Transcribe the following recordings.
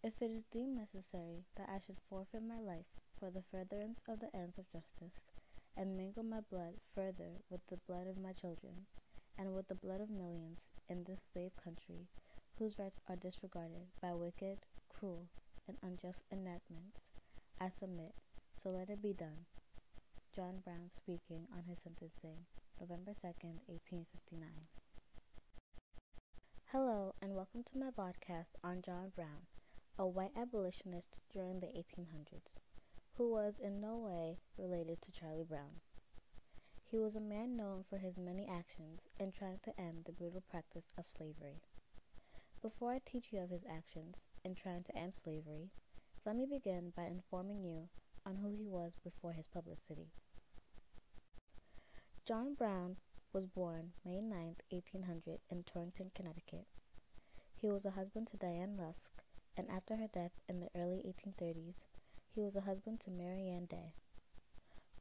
If it is deemed necessary that I should forfeit my life for the furtherance of the ends of justice, and mingle my blood further with the blood of my children, and with the blood of millions in this slave country, whose rights are disregarded by wicked, cruel, and unjust enactments, I submit, so let it be done. John Brown speaking on his sentencing, November 2nd, 1859. Hello, and welcome to my vodcast on John Brown, a white abolitionist during the 1800s, who was in no way related to Charlie Brown. He was a man known for his many actions in trying to end the brutal practice of slavery. Before I teach you of his actions in trying to end slavery, let me begin by informing you on who he was before his publicity. John Brown was born May 9, 1800 in Torrington, Connecticut. He was a husband to Diane Lusk, and after her death in the early 1830s, he was a husband to Mary Ann Day.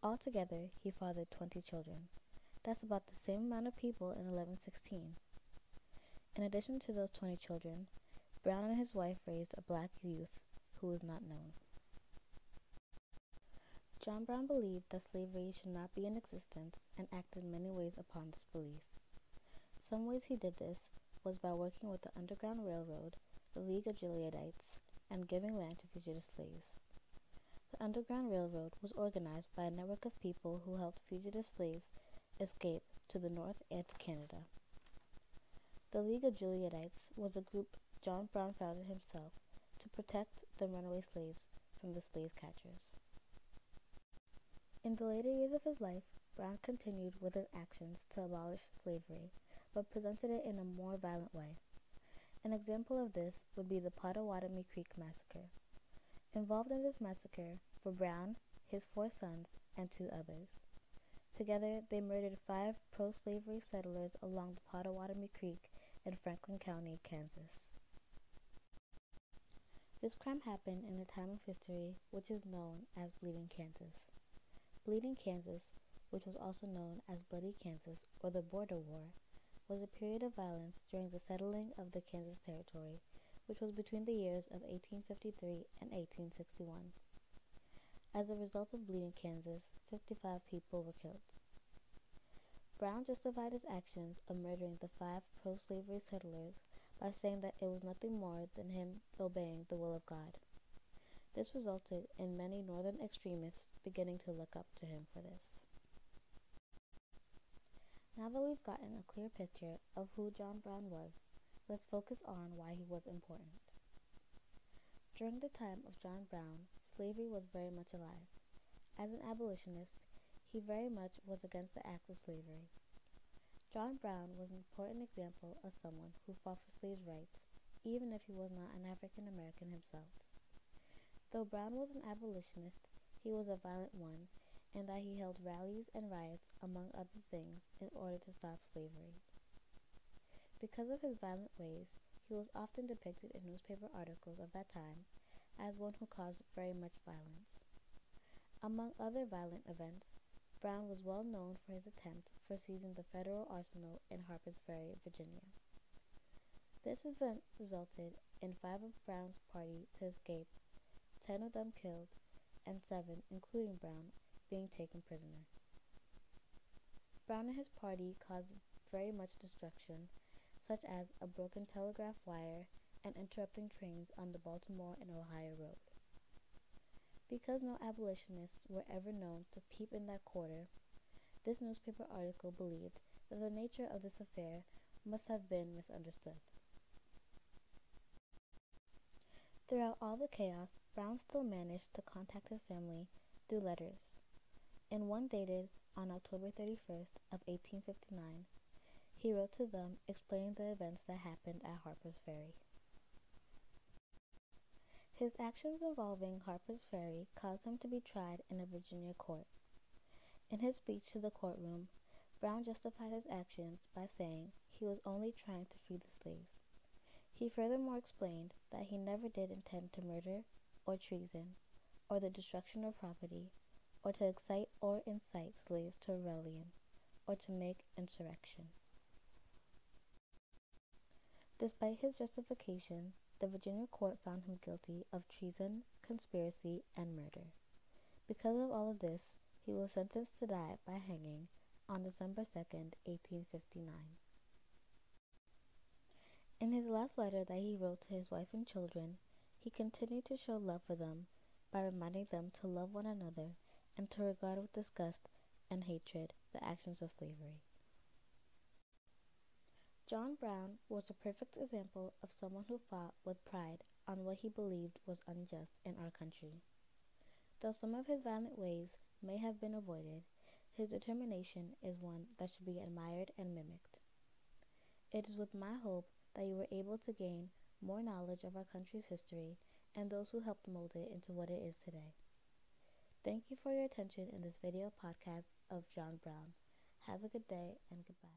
Altogether, he fathered 20 children. That's about the same amount of people in 1116. In addition to those 20 children, Brown and his wife raised a black youth who was not known. John Brown believed that slavery should not be in existence and acted in many ways upon this belief. Some ways he did this was by working with the Underground Railroad, the League of Gileadites, and giving land to fugitive slaves. The Underground Railroad was organized by a network of people who helped fugitive slaves escape to the North and to Canada. The League of Gileadites was a group John Brown founded himself to protect the runaway slaves from the slave catchers. In the later years of his life, Brown continued with his actions to abolish slavery, but presented it in a more violent way. An example of this would be the Pottawatomie Creek Massacre. Involved in this massacre were Brown, his 4 sons, and 2 others. Together, they murdered 5 pro-slavery settlers along the Pottawatomie Creek in Franklin County, Kansas. This crime happened in a time of history which is known as Bleeding Kansas. Bleeding Kansas, which was also known as Bloody Kansas or the Border War, was a period of violence during the settling of the Kansas Territory, which was between the years of 1853 and 1861. As a result of Bleeding Kansas, 55 people were killed. Brown justified his actions of murdering the 5 pro-slavery settlers by saying that it was nothing more than him obeying the will of God. This resulted in many Northern extremists beginning to look up to him for this. Now that we've gotten a clear picture of who John Brown was, let's focus on why he was important. During the time of John Brown, slavery was very much alive. As an abolitionist, he very much was against the act of slavery. John Brown was an important example of someone who fought for slaves' rights, even if he was not an African American himself. Though Brown was an abolitionist, he was a violent one, in that he held rallies and riots, among other things, in order to stop slavery. Because of his violent ways, he was often depicted in newspaper articles of that time as one who caused very much violence. Among other violent events, Brown was well known for his attempt for seizing the federal arsenal in Harper's Ferry, Virginia. This event resulted in 5 of Brown's party to escape, 10 of them killed, and 7, including Brown, being taken prisoner. Brown and his party caused very much destruction, such as a broken telegraph wire and interrupting trains on the Baltimore and Ohio Road. Because no abolitionists were ever known to peep in that quarter, this newspaper article believed that the nature of this affair must have been misunderstood. Throughout all the chaos, Brown still managed to contact his family through letters. In one dated on October 31st of 1859, he wrote to them explaining the events that happened at Harper's Ferry. His actions involving Harper's Ferry caused him to be tried in a Virginia court. In his speech to the courtroom, Brown justified his actions by saying he was only trying to free the slaves. He furthermore explained that he never did intend to murder or treason or the destruction of property or to excite or incite slaves to rebellion or to make insurrection. Despite his justification, the Virginia court found him guilty of treason, conspiracy, and murder. Because of all of this, he was sentenced to die by hanging on December 2nd, 1859. In his last letter that he wrote to his wife and children, he continued to show love for them by reminding them to love one another and to regard with disgust and hatred the actions of slavery. John Brown was a perfect example of someone who fought with pride on what he believed was unjust in our country. Though some of his violent ways may have been avoided, his determination is one that should be admired and mimicked. It is with my hope that you were able to gain more knowledge of our country's history and those who helped mold it into what it is today. Thank you for your attention in this video podcast of John Brown. Have a good day and goodbye.